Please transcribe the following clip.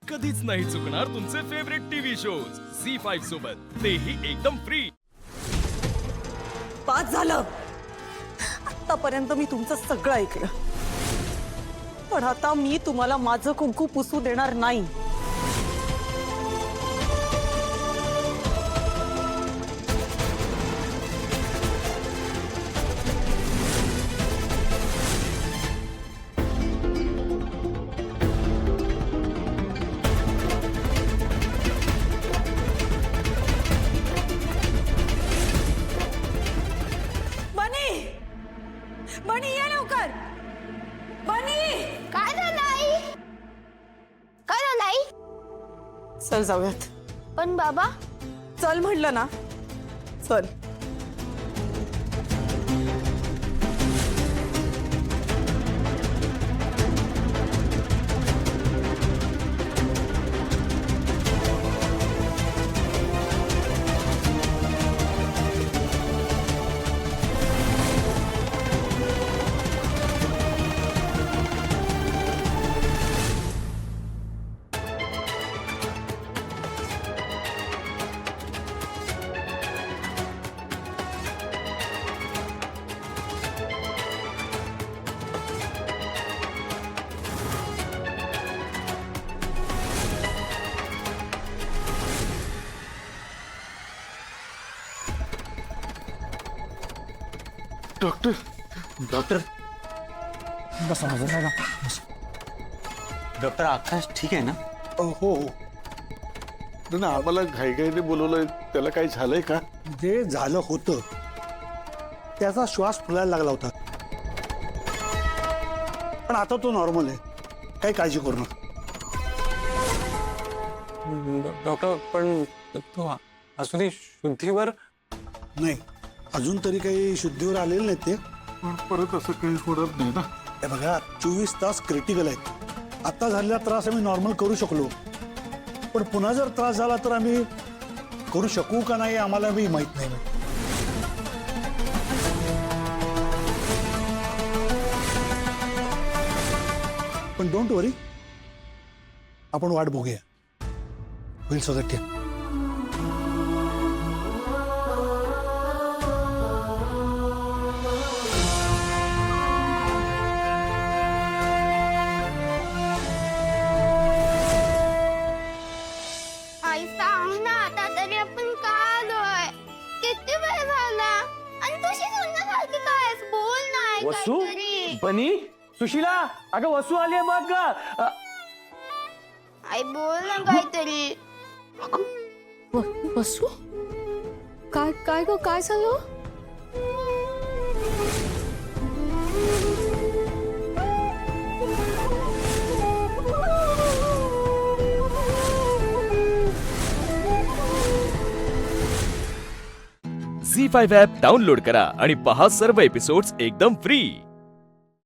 कधीच नाही चुकणार तुमचे फेवरेट टीव्ही शोज झी5 सोबत, तेही एकदम फ्री। पाच झालं। आतापर्यंत मी तुमचं सगळं ऐकलं, पण आता मी तुम्हाला माझं कुंकू पुसू देणार नाही। बनी ये लवकर। बनी काय झालं आई? काय झालं आई? चल जाऊयात। पण बाबा, चल म्हणलं ना, चल। डॉक्टर डॉक्टर बसा बसा डॉक्टर आकाश ठीक आहे ना? हो ना, आम्हाला घाईघाईने बोलवलंय, त्याला काही झालंय का? जे झालं होतं त्याचा श्वास फुलायला लागला होता, पण आता तो नॉर्मल आहे, काही काळजी करू नका। डॉक्टर पण तो अजूनही शुद्धीवर नाही, अजून तरी काही शुद्धीवर आलेले नाही ते। पण परत असं काही होणार नाही ना? हे बघा, 24 तास क्रिटिकल आहेत। आता झालेला त्रास आम्ही नॉर्मल करू शकलो, पण पुन्हा जर त्रास झाला तर आम्ही करू शकू का नाही आम्हाला बी माहित नाही। पण डोंट वरी, आपण वाट बघूया, होईल सगळं ठीक। आई सांग ना, आता तरी आपण का आलोय? किती वेळ झाला आणि तुझी सुनण्यासारखी काय आहेस? बोल ना आई वसू, काहीतरी। बनी, सुशीला, अगं वसू आली आहे बघ ग। आई बोल ना काहीतरी। वसू, काय काय ग, काय झालं? झी5 ॲप डाउनलोड करा आणि पहा सर्व एपिसोड्स एकदम फ्री।